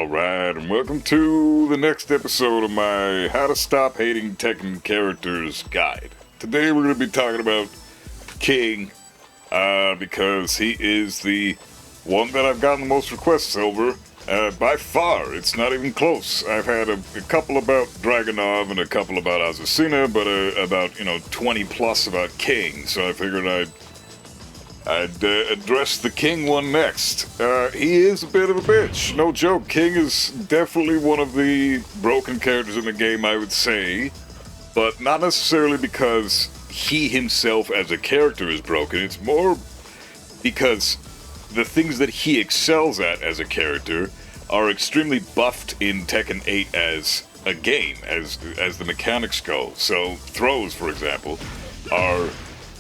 Alright, and welcome to the next episode of my How to Stop Hating Tekken Characters guide. Today we're going to be talking about King, because he is the one that I've gotten the most requests over. By far, it's not even close. I've had a couple about Dragunov and a couple about Azucena, but about, 20 plus about King, so I figured I'd address the King one next. He is a bit of a bitch. No joke. King is definitely one of the broken characters in the game, I would say. But not necessarily because he himself as a character is broken. It's more because the things that he excels at as a character are extremely buffed in Tekken 8 as a game, as the mechanics go. So throws, for example, are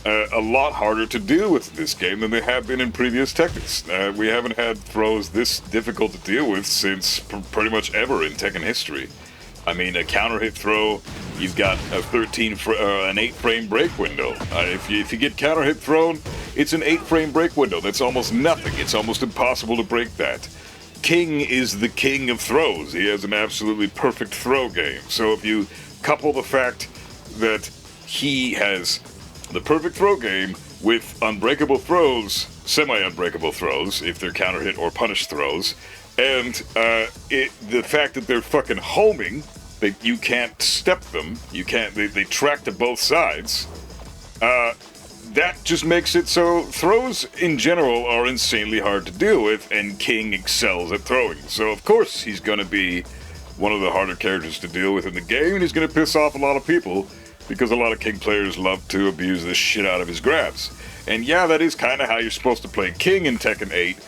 a lot harder to deal with in this game than they have been in previous Tekkens. We haven't had throws this difficult to deal with since pretty much ever in Tekken history. I mean, a counter hit throw, you've got an 8-frame break window. If you get counter hit thrown, it's an 8-frame break window. That's almost nothing. It's almost impossible to break that. King is the king of throws. He has an absolutely perfect throw game. So if you couple the fact that he has the perfect throw game with unbreakable throws, semi-unbreakable throws, if they're counter hit or punish throws, and the fact that they're fucking homing, that you can't step them, they track to both sides, that just makes it so throws in general are insanely hard to deal with, and King excels at throwing. So of course he's gonna be one of the harder characters to deal with in the game, and he's gonna piss off a lot of people, because a lot of King players love to abuse the shit out of his grabs. And yeah, that is kind of how you're supposed to play King in Tekken 8,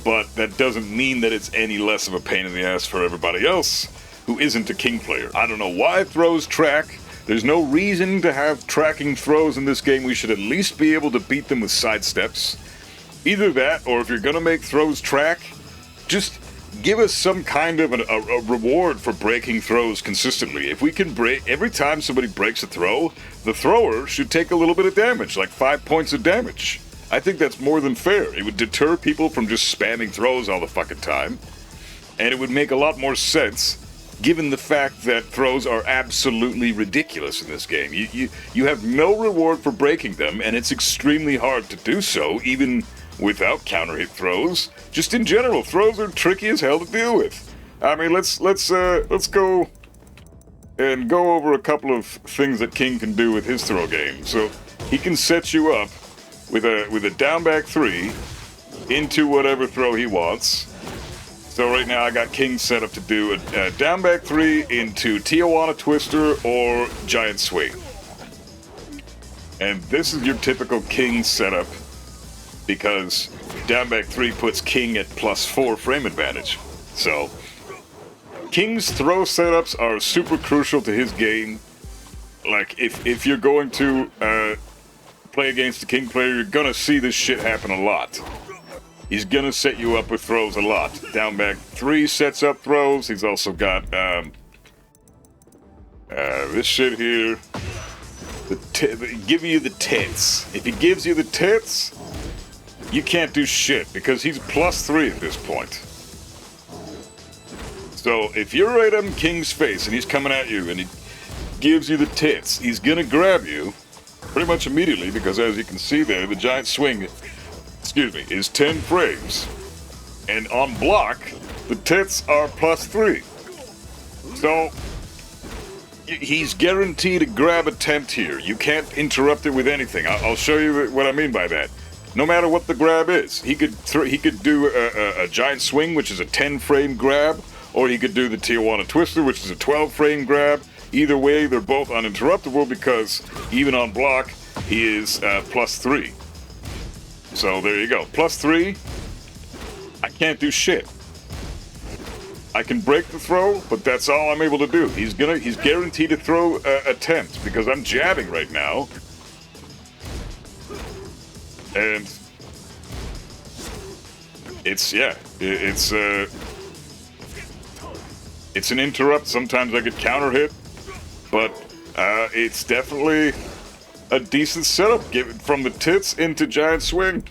but that doesn't mean that it's any less of a pain in the ass for everybody else who isn't a King player. I don't know why throws track. There's no reason to have tracking throws in this game. We should at least be able to beat them with sidesteps. Either that, or if you're gonna make throws track, just give us some kind of a reward for breaking throws consistently. If we can break, every time somebody breaks a throw, the thrower should take a little bit of damage, like 5 points of damage. I think that's more than fair. It would deter people from just spamming throws all the fucking time. And it would make a lot more sense, given the fact that throws are absolutely ridiculous in this game. You have no reward for breaking them, and it's extremely hard to do so, even without counter hit throws. Just in general, throws are tricky as hell to deal with. I mean, let's go and go over a couple of things that King can do with his throw game. So he can set you up with a down back 3 into whatever throw he wants. So right now I got King set up to do a down back 3 into Tijuana Twister or Giant Swing. And this is your typical King setup, because down back 3 puts King at +4 frame advantage. So King's throw setups are super crucial to his game. Like, if you're going to play against a King player, you're gonna see this shit happen a lot. He's gonna set you up with throws a lot. Down back 3 sets up throws. He's also got this shit here. Give you the tits. If he gives you the tits, you can't do shit, because he's +3 at this point. So if you're right on King's face and he's coming at you and he gives you the tits, he's gonna grab you pretty much immediately, because as you can see there, the Giant Swing, is 10 frames. And on block, the tits are +3. So he's guaranteed a grab attempt here. You can't interrupt it with anything. I'll show you what I mean by that. No matter what the grab is, he could do a Giant Swing, which is a 10-frame grab, or he could do the Tijuana Twister, which is a 12-frame grab. Either way, they're both uninterruptible, because even on block, he is +3. So there you go, +3. I can't do shit. I can break the throw, but that's all I'm able to do. He's guaranteed a throw attempt, because I'm jabbing right now. And it's an interrupt. Sometimes I get counter hit, but it's definitely a decent setup. Give it from the tits into Giant Swing.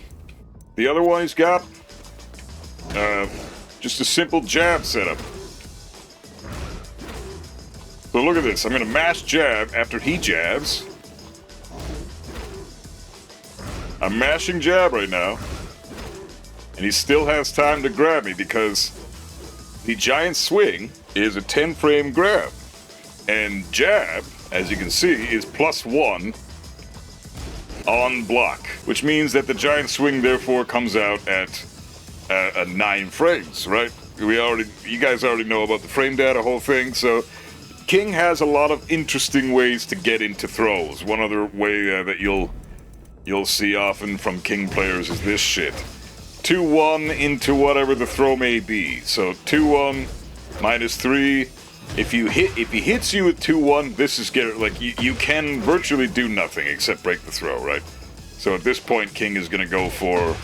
The other one he's got Just a simple jab setup. So look at this. I'm going to mash jab after he jabs. I'm mashing jab right now. And he still has time to grab me because the giant swing is a 10-frame grab. And jab, as you can see, is +1 on block, which means that the giant swing therefore comes out at 9 frames, right? You guys already know about the frame data whole thing, so King has a lot of interesting ways to get into throws. One other way that you'll see often from King players is this shit. 2-1 into whatever the throw may be. So 2-1 -3. If he hits you with 2-1, this is like you can virtually do nothing except break the throw, right? So at this point, King is going to go for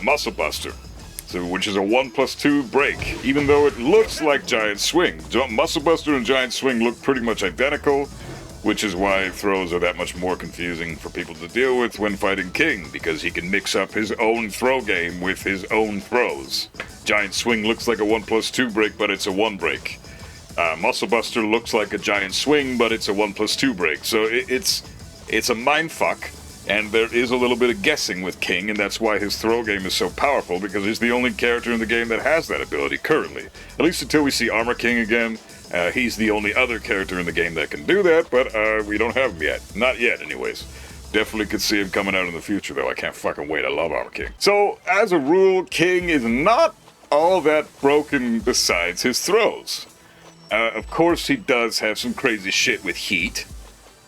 Muscle Buster, so which is a 1+2 break. Even though it looks like Giant Swing, Muscle Buster and Giant Swing look pretty much identical, which is why throws are that much more confusing for people to deal with when fighting King, because he can mix up his own throw game with his own throws. Giant Swing looks like a 1+2 break, but it's a 1 break. Muscle Buster looks like a Giant Swing, but it's a 1+2 break. So it's a mindfuck, and there is a little bit of guessing with King, and that's why his throw game is so powerful, because he's the only character in the game that has that ability currently. At least until we see Armor King again. He's the only other character in the game that can do that, but we don't have him yet. Not yet, anyways. Definitely could see him coming out in the future, though. I can't fucking wait. I love Armor King. So, as a rule, King is not all that broken besides his throws. Of course, he does have some crazy shit with heat,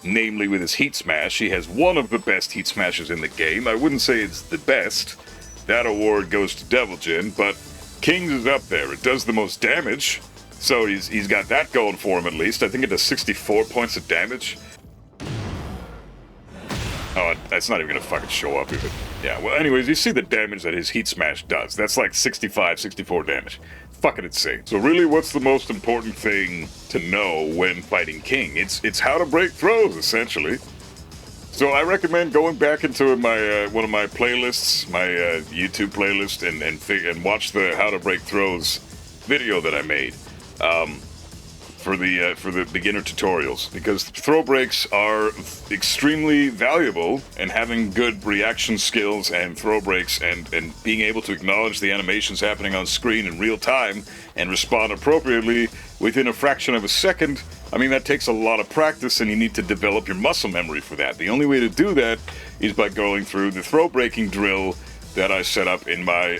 namely with his heat smash. He has one of the best heat smashes in the game. I wouldn't say it's the best. That award goes to Devil Jin, but King's is up there. It does the most damage. So he's got that going for him at least. I think it does 64 points of damage. Oh, that's not even gonna fucking show up even. Yeah, well anyways, you see the damage that his Heat Smash does. That's like 65, 64 damage. Fucking insane. So really, what's the most important thing to know when fighting King? It's how to break throws, essentially. So I recommend going back into my one of my playlists, my YouTube playlist, and watch the How to Break Throws video that I made. For the beginner tutorials, because throw breaks are extremely valuable, and having good reaction skills and throw breaks and being able to acknowledge the animations happening on screen in real time and respond appropriately within a fraction of a second, I mean, that takes a lot of practice, and you need to develop your muscle memory for that. The only way to do that is by going through the throw breaking drill that I set up in my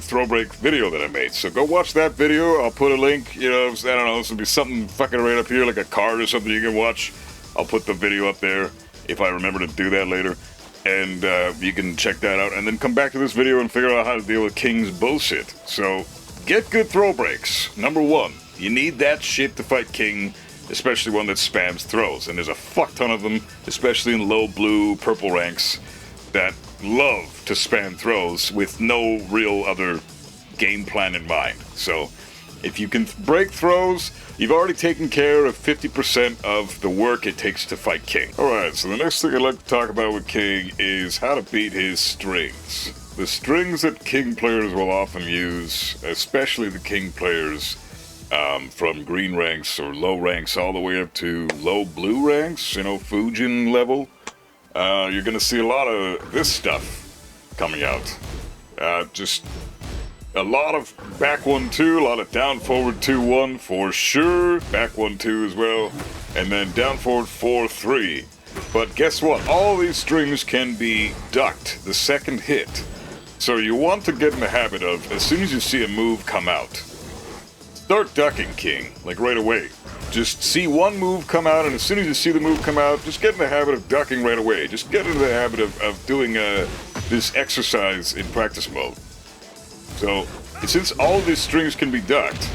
throw break video that I made. So go watch that video. I'll put a link, I don't know, this will be something fucking right up here, like a card or something you can watch. I'll put the video up there if I remember to do that later. And you can check that out, and then come back to this video and figure out how to deal with King's bullshit. So get good throw breaks. Number one, you need that shit to fight King, especially one that spams throws. And there's a fuck ton of them, especially in low blue, purple ranks, that love to spam throws with no real other game plan in mind. So if you can break throws, you've already taken care of 50% of the work it takes to fight King. Alright, so the next thing I'd like to talk about with King is how to beat his strings. The strings that King players will often use, especially the King players from green ranks or low ranks all the way up to low blue ranks, Fujin level. You're going to see a lot of this stuff coming out. Just a lot of back 1-2, a lot of down forward 2-1 for sure, back 1-2 as well, and then down forward 4-3. But guess what? All these strings can be ducked the second hit. So you want to get in the habit of, as soon as you see a move come out, start ducking King, like right away. Just see one move come out, and as soon as you see the move come out, just get in the habit of ducking right away. Just get into the habit of doing this exercise in practice mode. So, since all of these strings can be ducked,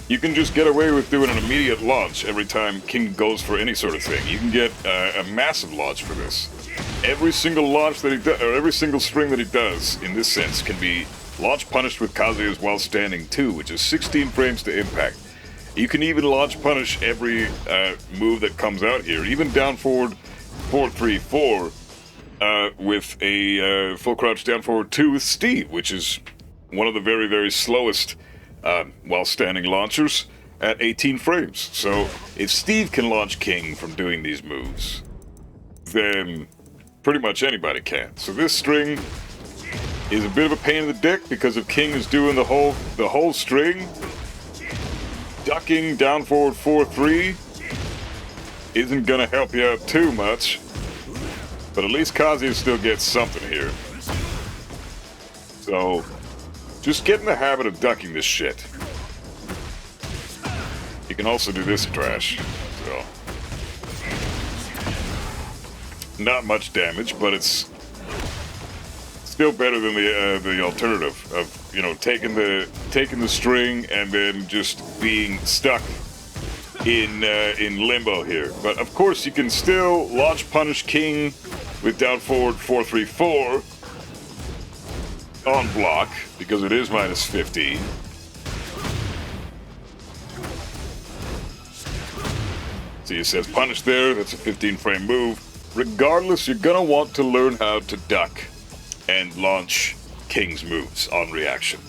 you can just get away with doing an immediate launch every time King goes for any sort of thing. You can get a massive launch for this. Every single launch that he does, or every single string that he does, in this sense, can be launch punished with Kazuya's while standing 2, which is 16 frames to impact. You can even launch punish every move that comes out here, even down forward 4-3-4 with a full crouch down forward 2 with Steve, which is one of the very, very slowest while standing launchers at 18 frames. So if Steve can launch King from doing these moves, then pretty much anybody can. So this string is a bit of a pain in the dick because if King is doing the whole string, ducking down forward 4-3 isn't gonna help you out too much. But at least Kazuya still gets something here. So just get in the habit of ducking this shit. You can also do this trash. So not much damage, but it's still better than the alternative of, you know, taking the string and then just being stuck in limbo here. But of course you can still launch punish King with down forward 4-3-4 on block because it is minus 15. See, it says punish there. That's a 15 frame move. Regardless, you're gonna want to learn how to duck and launch King's moves on reaction.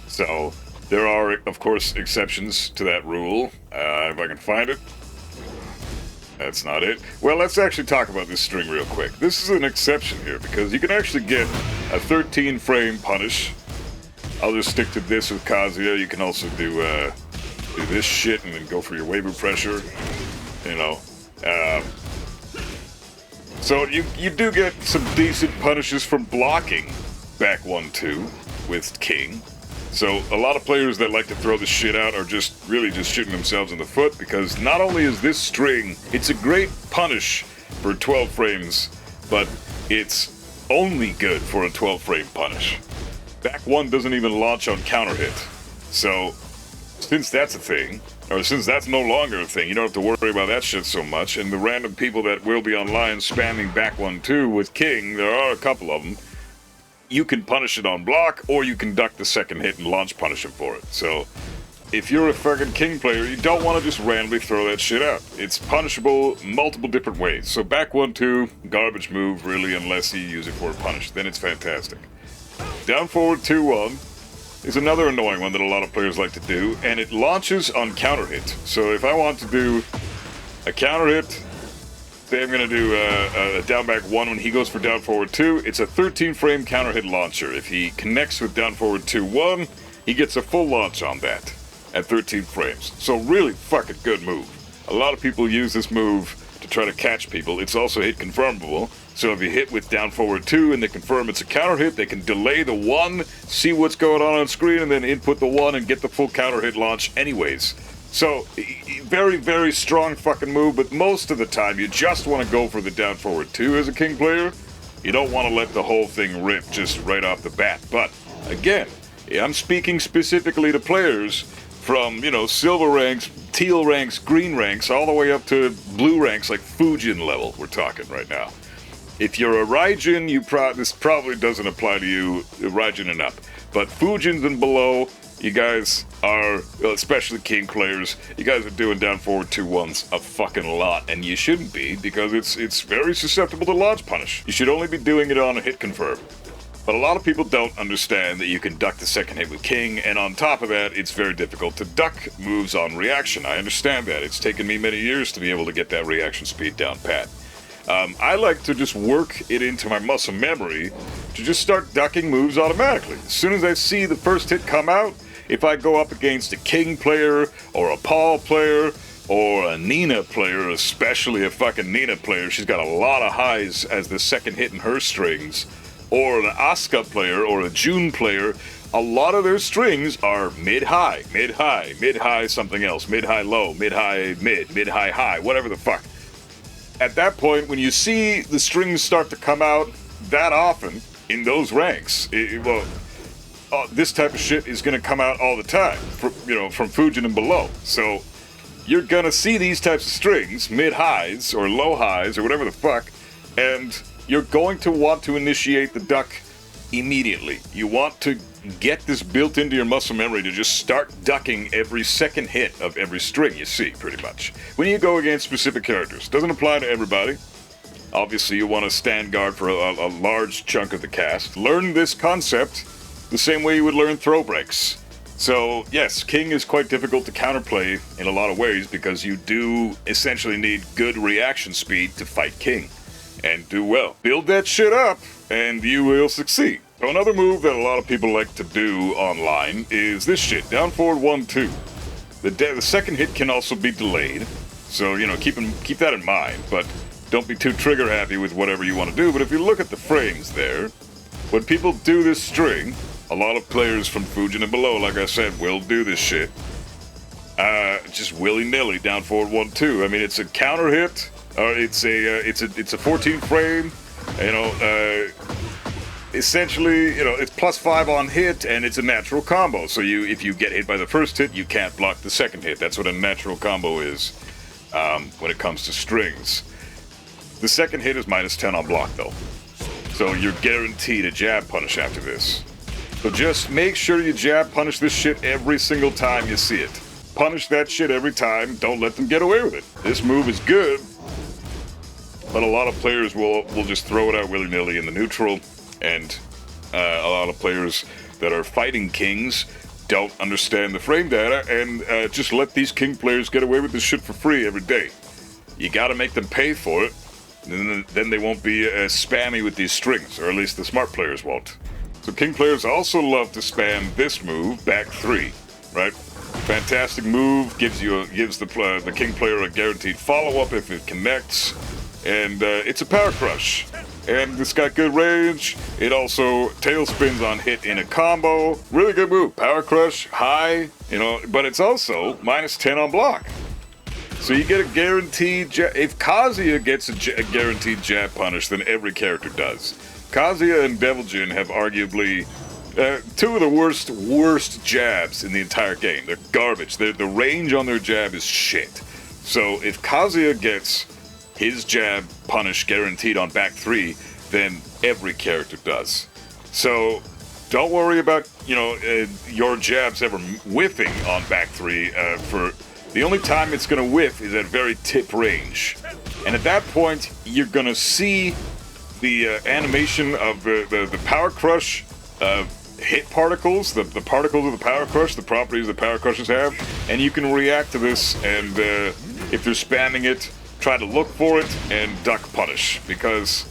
So there are, of course, exceptions to that rule. If I can find it. That's not it. Well, let's actually talk about this string real quick. This is an exception here because you can actually get a 13 frame punish. I'll just stick to this with Kazuya. You can also do this shit and then go for your waiver pressure. You know. So you do get some decent punishes from blocking back 1-2 with King. So a lot of players that like to throw this shit out are just really just shooting themselves in the foot because not only is this string, it's a great punish for 12 frames, but it's only good for a 12 frame punish. Back 1 doesn't even launch on counter hit. So since that's a thing, or since that's no longer a thing, you don't have to worry about that shit so much. And the random people that will be online spamming back 1-2 with King, there are a couple of them. You can punish it on block, or you can duck the second hit and launch punish him for it. So, if you're a fucking King player, you don't want to just randomly throw that shit out. It's punishable multiple different ways. So back 1-2, garbage move, really, unless you use it for a punish. Then it's fantastic. Down forward 2-1 is another annoying one that a lot of players like to do, and it launches on counter hit. So if I want to do a counter hit, say I'm going to do a down back 1 when he goes for down forward 2. It's a 13 frame counter hit launcher. If he connects with down forward 2-1, he gets a full launch on that at 13 frames. So really fucking good move. A lot of people use this move to try to catch people. It's also hit confirmable. So if you hit with down forward 2 and they confirm it's a counter hit, they can delay the 1, see what's going on screen, and then input the 1 and get the full counter hit launch anyways. So, very, very strong fucking move, but most of the time you just want to go for the down forward 2 as a King player. You don't want to let the whole thing rip just right off the bat. But, again, I'm speaking specifically to players from, you know, silver ranks, teal ranks, green ranks, all the way up to blue ranks like Fujin level we're talking right now. If you're a Raijin, this probably doesn't apply to you, Raijin and up. But Fujins and below, you guys are, especially King players, you guys are doing down forward 2-1s a fucking lot, and you shouldn't be, because it's very susceptible to launch punish. You should only be doing it on a hit confirm. But a lot of people don't understand that you can duck the second hit with King, and on top of that, it's very difficult to duck moves on reaction. I understand that. It's taken me many years to be able to get that reaction speed down pat. I like to just work it into my muscle memory to just start ducking moves automatically. As soon as I see the first hit come out, if I go up against a King player, or a Paul player, or a Nina player, especially a fucking Nina player, she's got a lot of highs as the second hit in her strings, or an Asuka player, or a June player, a lot of their strings are mid-high, mid-high, mid-high something else, mid-high low, mid-high mid, mid-high high, whatever the fuck. At that point, when you see the strings start to come out that often in those ranks, this type of shit is going to come out all the time, from Fujin and below. So you're going to see these types of strings, mid-highs or low-highs or whatever the fuck, and you're going to want to initiate the duck immediately. You want to get this built into your muscle memory to just start ducking every second hit of every string you see, pretty much. When you go against specific characters, doesn't apply to everybody. Obviously, you want to stand guard for a large chunk of the cast. Learn this concept the same way you would learn throw breaks. So yes, King is quite difficult to counterplay in a lot of ways because you do essentially need good reaction speed to fight King and do well. Build that shit up and you will succeed. So another move that a lot of people like to do online is this shit, down forward 1-2. The second hit can also be delayed, so keep that in mind, but don't be too trigger happy with whatever you want to do. But if you look at the frames there, when people do this string, a lot of players from Fujin and below, like I said, will do this shit. Just willy-nilly, down forward 1-2. I mean, it's a counter hit, or it's a 14 frame. Essentially, it's +5 on hit, and it's a natural combo. So if you get hit by the first hit, you can't block the second hit. That's what a natural combo is when it comes to strings. The second hit is -10 on block, though. So you're guaranteed a jab punish after this. So just make sure you jab punish this shit every single time you see it. Punish that shit every time. Don't let them get away with it. This move is good, but a lot of players will just throw it out willy-nilly in the neutral, and a lot of players that are fighting Kings don't understand the frame data and just let these King players get away with this shit for free every day. You gotta make them pay for it, and then they won't be spammy with these strings, or at least the smart players won't. So King players also love to spam this move, back 3, right? Fantastic move, gives the King player a guaranteed follow-up if it connects, and it's a power crush. And it's got good range. It also tailspins on hit in a combo. Really good move. Power crush, high, but it's also -10 on block. So you get a guaranteed jab. If Kazuya gets a guaranteed jab punish, then every character does. Kazuya and Devil Jin have arguably two of the worst jabs in the entire game. They're garbage. The range on their jab is shit. So if Kazuya gets his jab punish guaranteed on back 3, then every character does. So don't worry about your jabs ever whiffing on back 3. For the only time it's going to whiff is at very tip range, and at that point you're going to see the animation of the power crush hit particles, the particles of the power crush, the properties the power crushes have, and you can react to this, and if they're spamming it, try to look for it and duck punish, because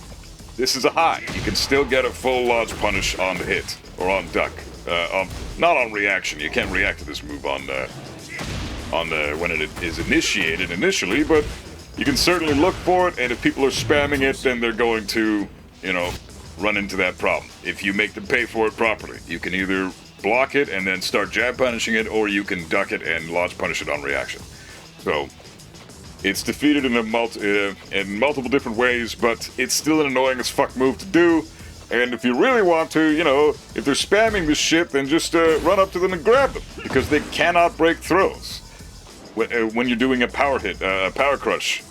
this is a high. You can still get a full lodge punish on the hit, or on duck. Not on reaction. You can't react to this move on when it is initiated initially, but you can certainly look for it, and if people are spamming it, then they're going to, run into that problem. If you make them pay for it properly, you can either block it and then start jab punishing it, or you can duck it and lodge punish it on reaction. So it's defeated in multiple different ways, but it's still an annoying as fuck move to do. And if you really want to, if they're spamming this shit, then just run up to them and grab them, because they cannot break throws. When you're doing a power hit, a power crush,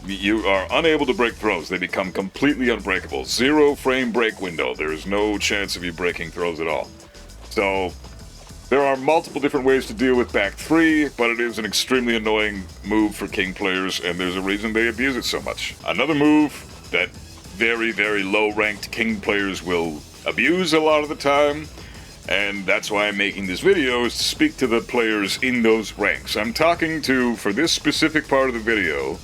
you are unable to break throws. They become completely unbreakable. 0 frame break window. There is no chance of you breaking throws at all. So there are multiple different ways to deal with back 3, but it is an extremely annoying move for King players, and there's a reason they abuse it so much. Another move that very, very low-ranked King players will abuse a lot of the time, and that's why I'm making this video, is to speak to the players in those ranks. I'm talking to, for this specific part of the video,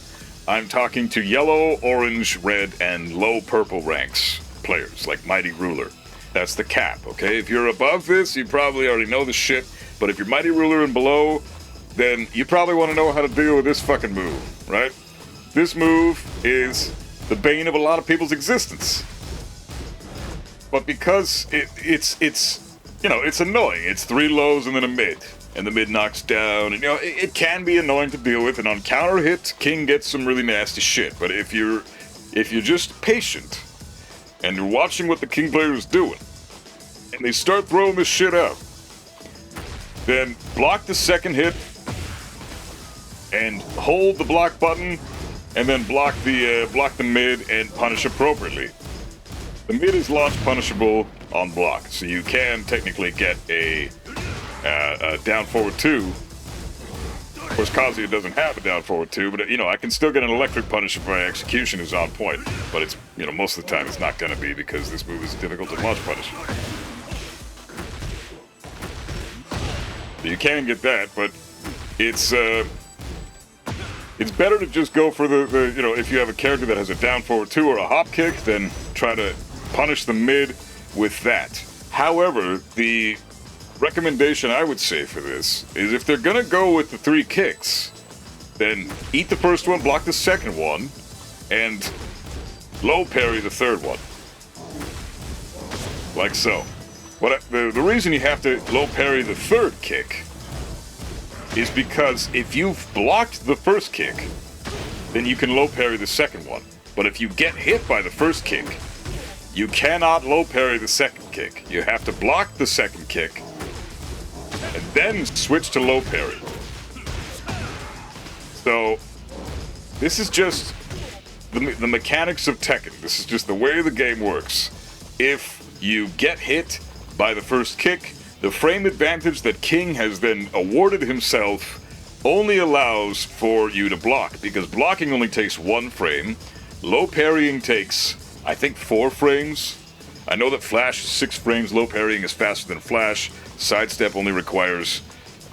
I'm talking to yellow, orange, red, and low purple ranks players, like Mighty Ruler. That's the cap, okay? If you're above this, you probably already know the shit, but if you're Mighty Ruler and below, then you probably want to know how to deal with this fucking move, right? This move is the bane of a lot of people's existence. But because it's annoying. It's 3 lows and then a mid, and the mid knocks down, and it can be annoying to deal with, and on counter hit, King gets some really nasty shit. But if you're just patient, and you're watching what the King player is doing, and they start throwing this shit out, then block the second hit, and hold the block button, and then block the mid and punish appropriately. The mid is launch punishable on block, so you can technically get a down forward 2. Of course, Kazuya doesn't have a down forward 2, but I can still get an electric punish if my execution is on point. But it's most of the time it's not going to be, because this move is difficult to launch punish. You can get that, but it's better to just go for the you know, if you have a character that has a down forward 2 or a hop kick, then try to punish the mid with that. However, the recommendation I would say for this is if they're gonna go with the 3 kicks, then eat the first one, block the second one, and low parry the third one. Like so. The reason you have to low parry the third kick is because if you've blocked the first kick, then you can low parry the second one. But if you get hit by the first kick, you cannot low parry the second kick. You have to block the second kick and then switch to low parry. So this is just the mechanics of Tekken. This is just the way the game works. If you get hit by the first kick, the frame advantage that King has then awarded himself only allows for you to block, because blocking only takes 1 frame. Low parrying takes, I think, 4 frames. I know that Flash is 6 frames, low parrying is faster than Flash. Sidestep only requires,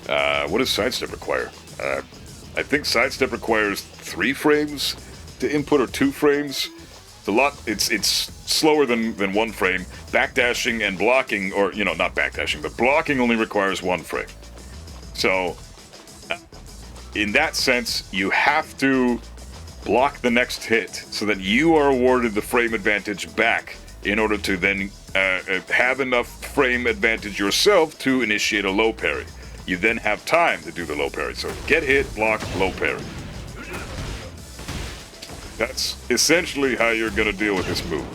what does Sidestep require? I think Sidestep requires 3 frames to input, or 2 frames. It's a lot, it's slower than 1 frame. Backdashing and blocking, or, you know, not backdashing, but blocking only requires 1 frame. So, in that sense, you have to block the next hit so that you are awarded the frame advantage back in order to then have enough frame advantage yourself to initiate a low parry. You then have time to do the low parry. So get hit, block, low parry. That's essentially how you're going to deal with this move.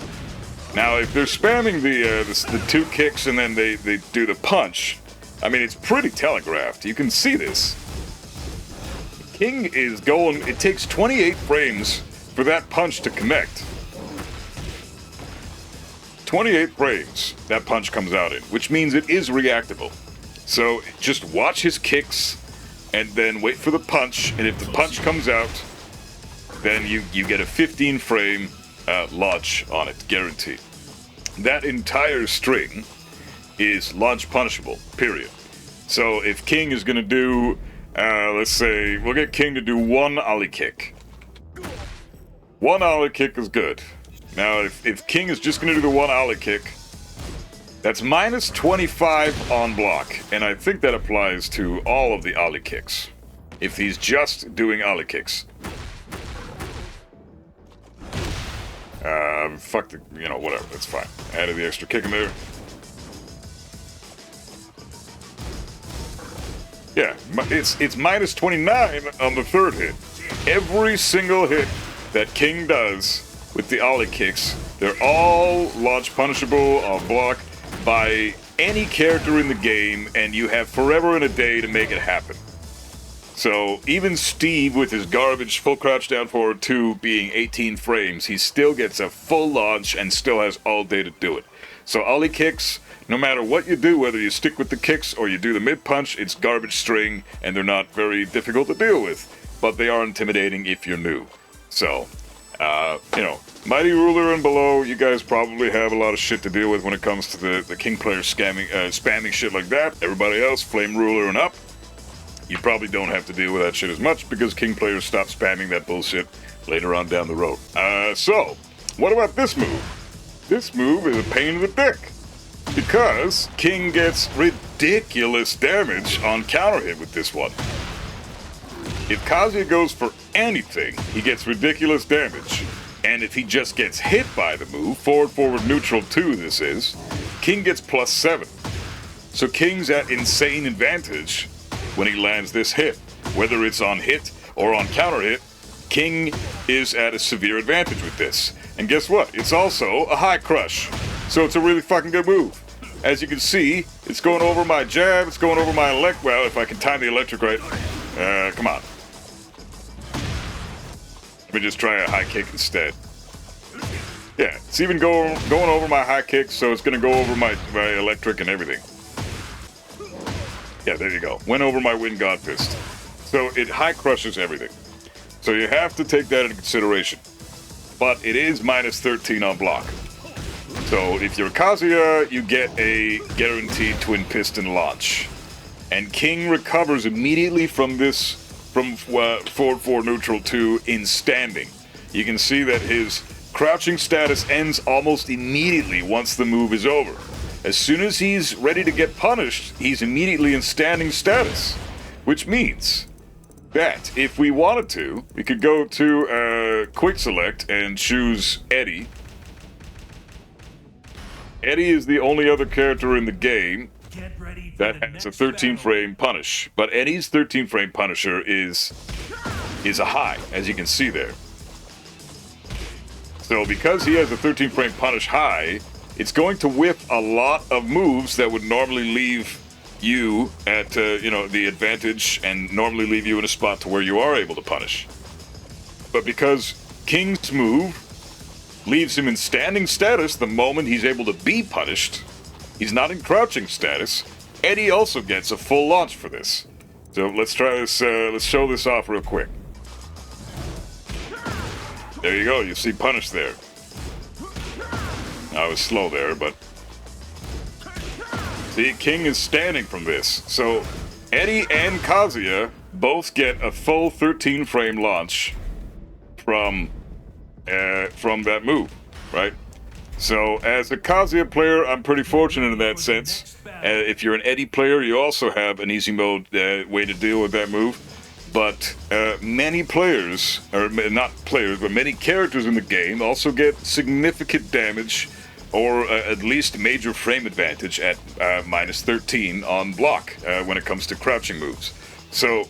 Now, if they're spamming the 2 kicks and then they do the punch, I mean, it's pretty telegraphed. You can see this. King is going... It takes 28 frames for that punch to connect. 28 frames that punch comes out in, which means it is reactable. So just watch his kicks and then wait for the punch, and if the punch comes out, then you get a 15 frame launch on it, guaranteed. That entire string is launch punishable, period. So if King is going to do, let's say, we'll get King to do 1 ollie kick. 1 ollie kick is good. Now, if King is just going to do the 1 ollie kick, that's minus 25 on block, and I think that applies to all of the ollie kicks. If he's just doing ollie kicks. Fuck the, you know, whatever, that's fine. Added the extra kick in there. Yeah, it's minus 29 on the third hit. Every single hit that King does with the ollie kicks, they're all launch punishable on block by any character in the game, and you have forever and a day to make it happen. So even Steve with his garbage full crouch down forward 2 being 18 frames, he still gets a full launch and still has all day to do it. So ollie kicks, no matter what you do, whether you stick with the kicks or you do the mid punch, it's garbage string, and they're not very difficult to deal with, but they are intimidating if you're new. So, you know, Mighty Ruler and below, you guys probably have a lot of shit to deal with when it comes to the King player spamming shit like that. Everybody else, Flame Ruler and up, you probably don't have to deal with that shit as much because King players stop spamming that bullshit later on down the road. So, what about this move? This move is a pain in the dick because King gets ridiculous damage on counter hit with this one. If Kazuya goes for anything, he gets ridiculous damage. And if he just gets hit by the move, forward, neutral 2 this is, King gets +7. So King's at insane advantage when he lands this hit. Whether it's on hit or on counter hit, King is at a severe advantage with this. And guess what? It's also a high crush. So it's a really fucking good move. As you can see, it's going over my jab, it's going over my well, if I can time the electric right. Come on. Let me just try a high kick instead. Yeah, it's even going over my high kick, so it's going to go over my electric and everything. Yeah, there you go. Went over my Wind God Fist. So it high crushes everything. So you have to take that into consideration. But it is -13 on block. So if you're Kazuya, you get a guaranteed twin piston launch. and King recovers immediately from this, from forward 4 neutral 2 in standing. You can see that his crouching status ends almost immediately once the move is over. As soon as he's ready to get punished, he's immediately in standing status, which means that if we wanted to, we could go to quick select and choose Eddie. Eddie is the only other character in the game that has a 13 frame punish, but Eddie's 13 frame punisher is a high, as you can see there. So because he has a 13 frame punish high, it's going to whiff a lot of moves that would normally leave you at the advantage and normally leave you in a spot to where you are able to punish. But because King's move leaves him in standing status the moment he's able to be punished, he's not in crouching status, Eddie also gets a full launch for this. So let's try this, let's show this off real quick. There you go, you see punish there. I was slow there, but see, King is standing from this. So Eddie and Kazuya both get a full 13 frame launch from that move, right? So as a Kazuya player, I'm pretty fortunate in that sense. If you're an Eddie player, you also have an easy mode way to deal with that move. But many players, or not players, but many characters in the game also get significant damage or at least major frame advantage at minus 13 on block when it comes to crouching moves. So,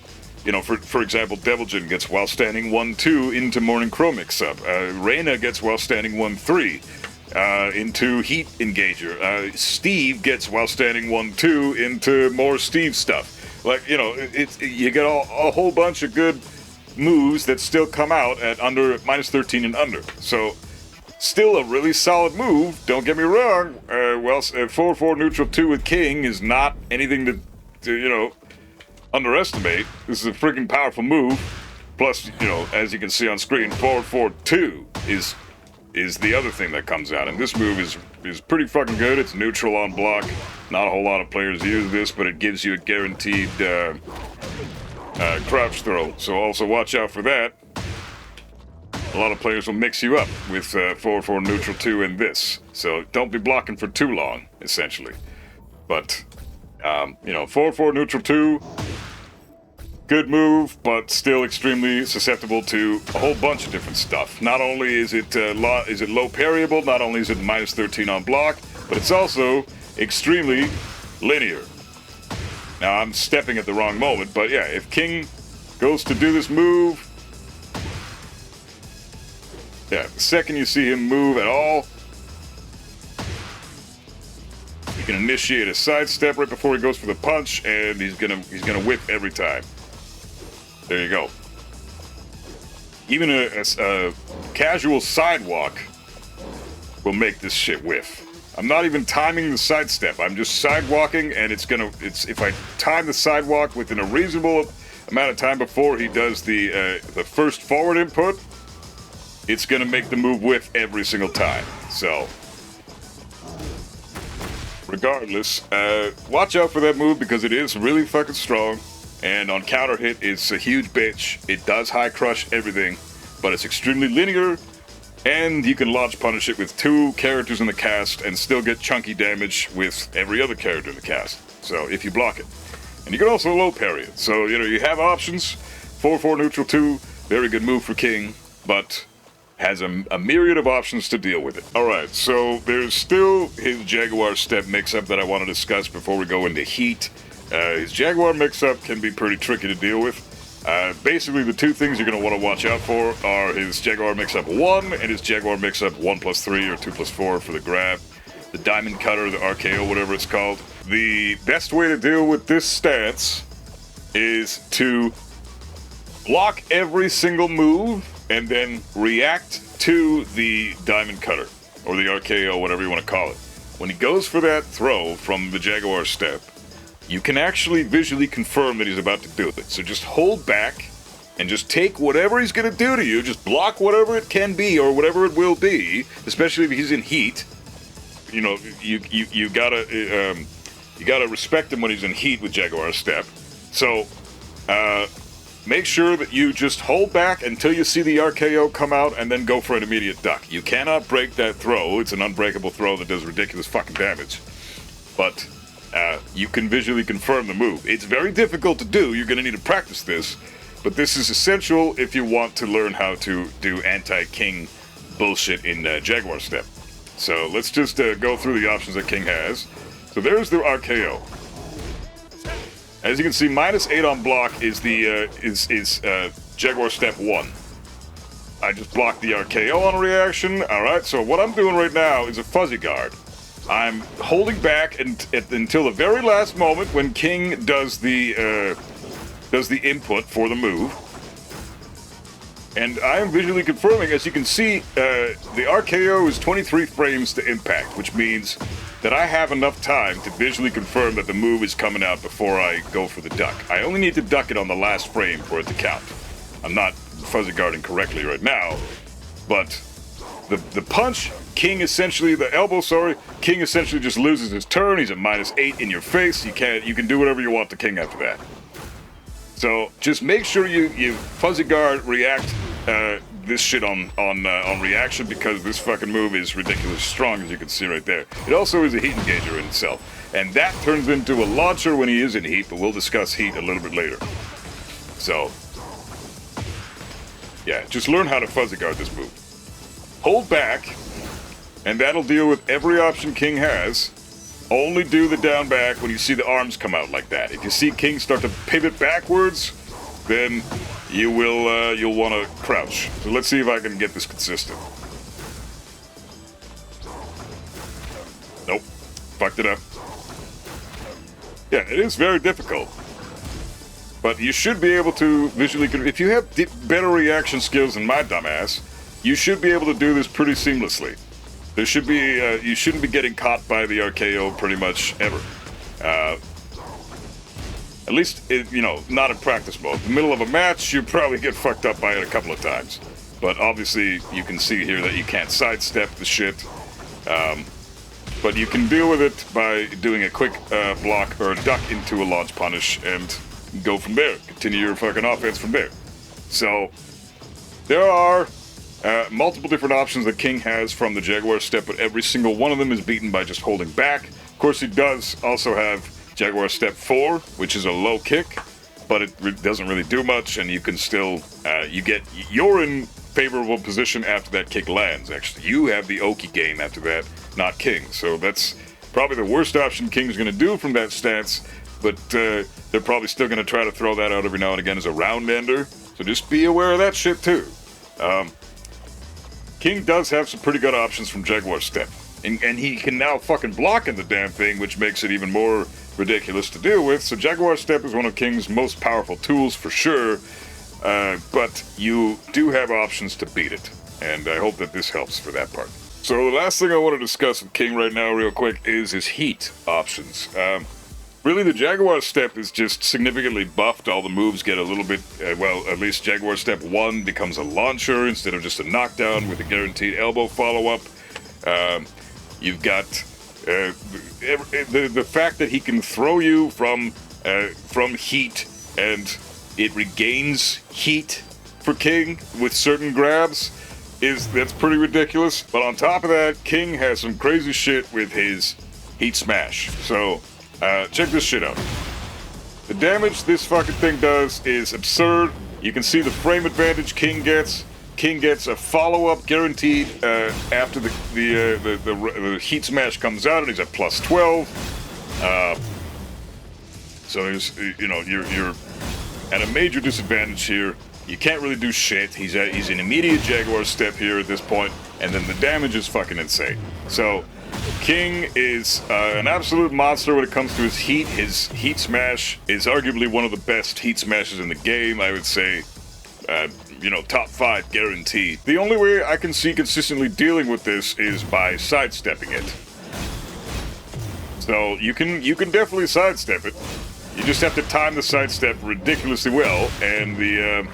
for example, Devil Jin gets while standing 1-2 into Morning Crow mix-up. Reina gets while standing 1-3 into Heat Engager. Steve gets while standing 1-2 into more Steve stuff. Like, you get a whole bunch of good moves that still come out at under minus 13 and under. So, still a really solid move, don't get me wrong. 4-4 neutral 2 with King is not anything to underestimate. This is a freaking powerful move. Plus, as you can see on screen, 4-4-2 is the other thing that comes out. And this move is pretty fucking good. It's neutral on block. Not a whole lot of players use this, but it gives you a guaranteed crouch throw. So also watch out for that. A lot of players will mix you up with 4-4 neutral 2 and this. So don't be blocking for too long, essentially. But, 4-4 neutral 2, good move, but still extremely susceptible to a whole bunch of different stuff. Not only is it low parryable, not only is it minus 13 on block, but it's also extremely linear. Now, I'm stepping at the wrong moment, but yeah, if King goes to do this move, yeah, the second you see him move at all, you can initiate a sidestep right before he goes for the punch, and he's gonna whip every time. There you go. Even a casual sidewalk will make this shit whiff. I'm not even timing the sidestep. I'm just sidewalking, and if I time the sidewalk within a reasonable amount of time before he does the first forward input, it's gonna make the move whiff every single time. So, regardless, watch out for that move because it is really fucking strong. And on counter hit, it's a huge bitch. It does high crush everything, but it's extremely linear, and you can launch punish it with 2 characters in the cast and still get chunky damage with every other character in the cast. So if you block it, and you can also low parry it. So you have options. 4-4 neutral 2, very good move for King, but has a myriad of options to deal with it. Alright, so there's still his Jaguar step mix-up that I want to discuss before we go into Heat. His Jaguar mix-up can be pretty tricky to deal with. Basically, the 2 things you're going to want to watch out for are his Jaguar mix-up 1 and his Jaguar mix-up 1+3 or 2+4 for the grab. The Diamond Cutter, the RKO, whatever it's called. The best way to deal with this stance is to block every single move and then react to the Diamond Cutter, or the RKO, whatever you want to call it. When he goes for that throw from the Jaguar step, you can actually visually confirm that he's about to do it. So just hold back and just take whatever he's going to do to you, just block whatever it can be or whatever it will be, especially if he's in heat. You gotta You gotta respect him when he's in heat with Jaguar Step. So, make sure that you just hold back until you see the RKO come out and then go for an immediate duck. You cannot break that throw. It's an unbreakable throw that does ridiculous fucking damage. But you can visually confirm the move. It's very difficult to do. You're going to need to practice this. But this is essential if you want to learn how to do anti-king bullshit in Jaguar Step. So let's just go through the options that King has. So there's the RKO. As you can see, -8 on block is the Jaguar Step 1. I just blocked the RKO on reaction. Alright, so what I'm doing right now is a fuzzy guard. I'm holding back until the very last moment when King does the input for the move. And I am visually confirming, as you can see, the RKO is 23 frames to impact, which means that I have enough time to visually confirm that the move is coming out before I go for the duck. I only need to duck it on the last frame for it to count. I'm not fuzzy guarding correctly right now, but the punch, King essentially, the elbow, sorry, King essentially just loses his turn. He's at -8 in your face. You can do whatever you want to King after that. So just make sure you fuzzy guard, react this shit on reaction, because this fucking move is ridiculously strong, as you can see right there. It also is a heat engager in itself, and that turns into a launcher when he is in heat, but we'll discuss heat a little bit later. So yeah, just learn how to fuzzy guard this move. Hold back, and that'll deal with every option King has. Only do the down back when you see the arms come out like that. If you see King start to pivot backwards, then you'll want to crouch. So let's see if I can get this consistent. Nope, fucked it up. Yeah, it is very difficult, but you should be able to visually. If you have better reaction skills than my dumbass, you should be able to do this pretty seamlessly. There should be, you shouldn't be getting caught by the RKO pretty much ever. At least, not in practice mode. In the middle of a match, you probably get fucked up by it a couple of times. But obviously, you can see here that you can't sidestep the shit. But you can deal with it by doing a quick block or duck into a launch punish and go from there. Continue your fucking offense from there. So, there are multiple different options that King has from the Jaguar Step, but every single one of them is beaten by just holding back. Of course, he does also have Jaguar Step 4, which is a low kick, but it doesn't really do much, and you can still, you're in favorable position after that kick lands, actually. You have the Oki game after that, not King. So that's probably the worst option King's going to do from that stance, but they're probably still going to try to throw that out every now and again as a round ender. So just be aware of that shit too. King does have some pretty good options from Jaguar Step. And he can now fucking block in the damn thing, which makes it even more ridiculous to deal with. So Jaguar Step is one of King's most powerful tools for sure. But you do have options to beat it. And I hope that this helps for that part. So the last thing I want to discuss with King right now real quick is his heat options. Really, the Jaguar Step is just significantly buffed. All the moves get a little bit, at least Jaguar Step 1 becomes a launcher instead of just a knockdown with a guaranteed elbow follow-up. You've got the fact that he can throw you from heat, and it regains heat for King with certain grabs. That's pretty ridiculous. But on top of that, King has some crazy shit with his heat smash. So check this shit out. The damage this fucking thing does is absurd. You can see the frame advantage King gets. King gets a follow-up guaranteed after the heat smash comes out, and he's at +12. So you're at a major disadvantage here. You can't really do shit. He's an immediate Jaguar Step here at this point, and then the damage is fucking insane. So King is an absolute monster when it comes to his heat. His heat smash is arguably one of the best heat smashes in the game. I would say, top 5 guaranteed. The only way I can see consistently dealing with this is by sidestepping it. So you can definitely sidestep it. You just have to time the sidestep ridiculously well, and the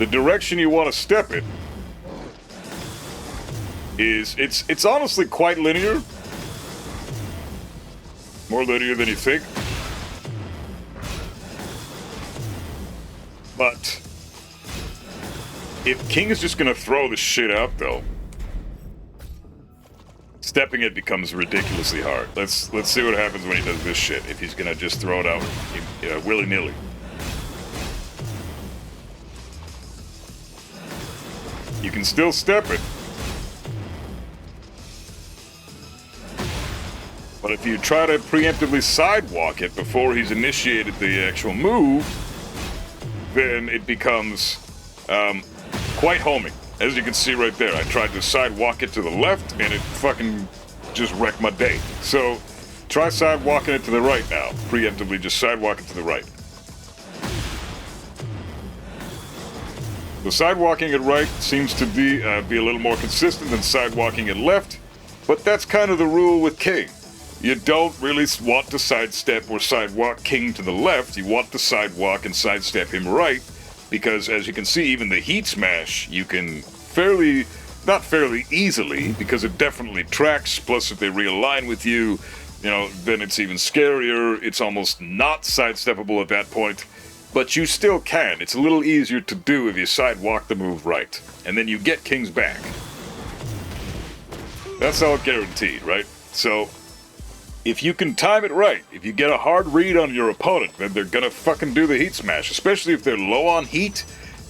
direction you want to step it is it's honestly quite linear. More linear than you think. But if King is just gonna throw the shit out, though, stepping it becomes ridiculously hard. Let's see what happens when he does this shit. If he's gonna just throw it out willy-nilly. You can still step it. But if you try to preemptively sidewalk it before he's initiated the actual move, then it becomes quite homing. As you can see right there, I tried to sidewalk it to the left, and it fucking just wrecked my day. So, try sidewalking it to the right now. Preemptively, just sidewalk it to the right. The sidewalking it right seems to be a little more consistent than sidewalking it left, but that's kind of the rule with King. You don't really want to sidestep or sidewalk King to the left. You want to sidewalk and sidestep him right, because as you can see, even the heat smash, you can not fairly easily, because it definitely tracks, plus if they realign with you, then it's even scarier. It's almost not sidesteppable at that point, but you still can. It's a little easier to do if you sidewalk the move right, and then you get King's back. That's all guaranteed, right? So, if you can time it right, if you get a hard read on your opponent, then they're gonna fucking do the heat smash, especially if they're low on heat.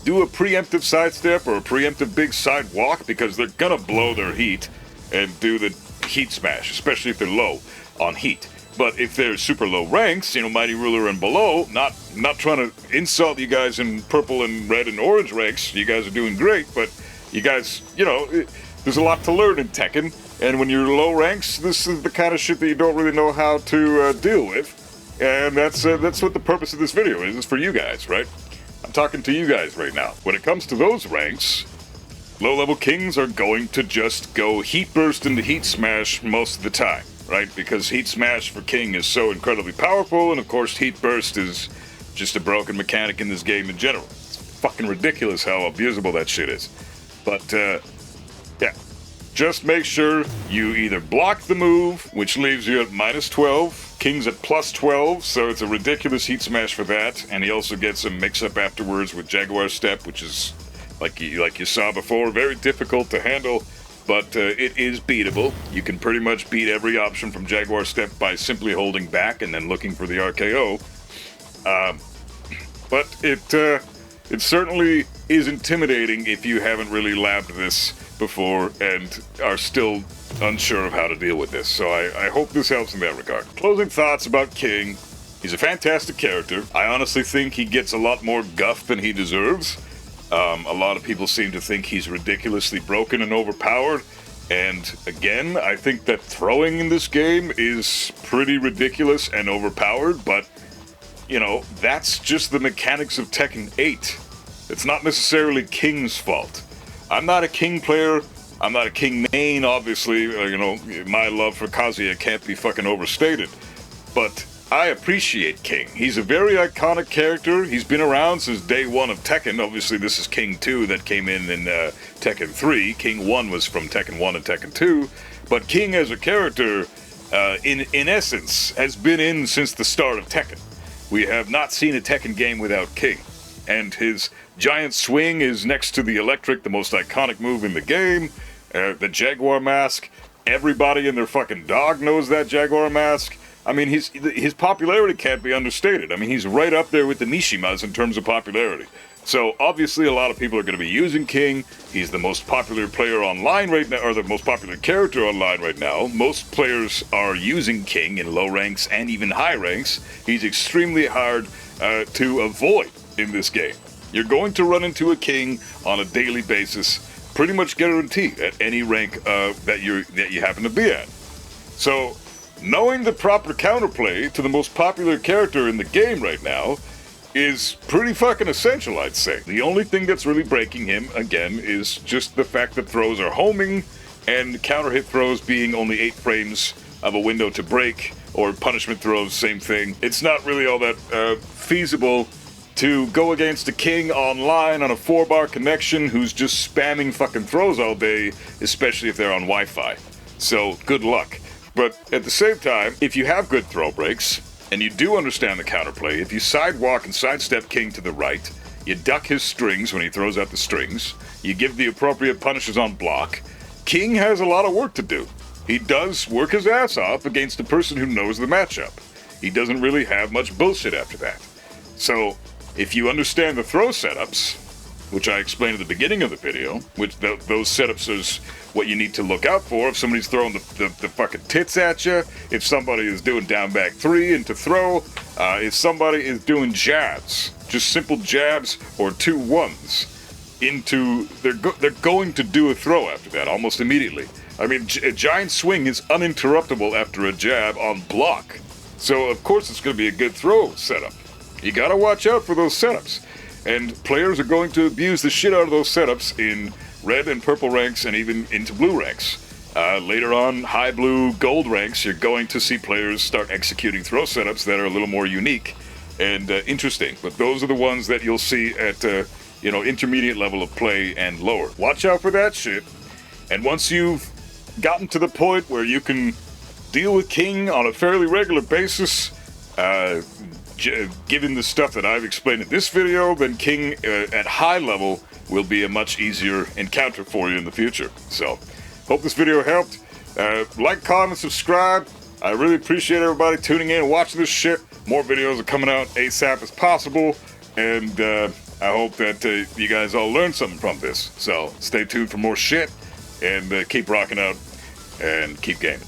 Do a preemptive sidestep or a preemptive big sidewalk, because they're gonna blow their heat and do the heat smash, especially if they're low on heat. But if they're super low ranks, Mighty Ruler and below, not trying to insult you guys in purple and red and orange ranks, you guys are doing great, but you guys, there's a lot to learn in Tekken, and when you're low ranks, this is the kind of shit that you don't really know how to deal with, and that's what the purpose of this video is for you guys, right? I'm talking to you guys right now. When it comes to those ranks, low-level Kings are going to just go Heat Burst into Heat Smash most of the time, right? Because Heat Smash for King is so incredibly powerful, and of course Heat Burst is just a broken mechanic in this game in general. It's fucking ridiculous how abusable that shit is. But, yeah. Just make sure you either block the move, which leaves you at -12, King's at +12, so it's a ridiculous heat smash for that, and he also gets a mix-up afterwards with Jaguar Step, which is, like you saw before, very difficult to handle, but it is beatable. You can pretty much beat every option from Jaguar Step by simply holding back and then looking for the RKO. But it certainly is intimidating if you haven't really labbed this before and are still unsure of how to deal with this. So I hope this helps in that regard. Closing thoughts about King. He's a fantastic character. I honestly think he gets a lot more guff than he deserves. A lot of people seem to think he's ridiculously broken and overpowered. And again, I think that throwing in this game is pretty ridiculous and overpowered, but that's just the mechanics of Tekken 8. It's not necessarily King's fault. I'm not a King player. I'm not a King main, obviously. My love for Kazuya can't be fucking overstated. But I appreciate King. He's a very iconic character. He's been around since day one of Tekken. Obviously, this is King 2 that came in Tekken 3. King 1 was from Tekken 1 and Tekken 2. But King as a character, in essence, has been in since the start of Tekken. We have not seen a Tekken game without King. And his giant swing is next to the electric, the most iconic move in the game. The Jaguar mask. Everybody and their fucking dog knows that Jaguar mask. I mean, his popularity can't be understated. I mean, he's right up there with the Mishimas in terms of popularity. So, obviously, a lot of people are going to be using King. He's the most popular player online right now, or the most popular character online right now. Most players are using King in low ranks and even high ranks. He's extremely hard to avoid in this game. You're going to run into a King on a daily basis, pretty much guaranteed at any rank that you happen to be at. So, knowing the proper counterplay to the most popular character in the game right now is pretty fucking essential, I'd say. The only thing that's really breaking him, again, is just the fact that throws are homing, and counter hit throws being only 8 frames of a window to break, or punishment throws, same thing. It's not really all that feasible to go against a King online on a 4-bar connection who's just spamming fucking throws all day, especially if they're on Wi-Fi. So, good luck. But at the same time, if you have good throw breaks, and you do understand the counterplay, if you sidewalk and sidestep King to the right, you duck his strings when he throws out the strings, you give the appropriate punishes on block, King has a lot of work to do. He does work his ass off against a person who knows the matchup. He doesn't really have much bullshit after that. So, if you understand the throw setups, which I explained at the beginning of the video, which those setups is what you need to look out for if somebody's throwing the fucking tits at you, if somebody is doing down back three into throw, if somebody is doing jabs, just simple jabs or 2-1s into, they're going to do a throw after that almost immediately. I mean, a giant swing is uninterruptible after a jab on block. So of course it's going to be a good throw setup. You gotta watch out for those setups. And players are going to abuse the shit out of those setups in red and purple ranks and even into blue ranks. Later on, high blue, gold ranks, you're going to see players start executing throw setups that are a little more unique and interesting. But those are the ones that you'll see at, intermediate level of play and lower. Watch out for that shit. And once you've gotten to the point where you can deal with King on a fairly regular basis, given the stuff that I've explained in this video, then King at high level will be a much easier encounter for you in the future. So, hope this video helped. Like, comment, subscribe. I really appreciate everybody tuning in and watching this shit. More videos are coming out ASAP as possible, and I hope that you guys all learned something from this. So, stay tuned for more shit, and keep rocking out, and keep gaming.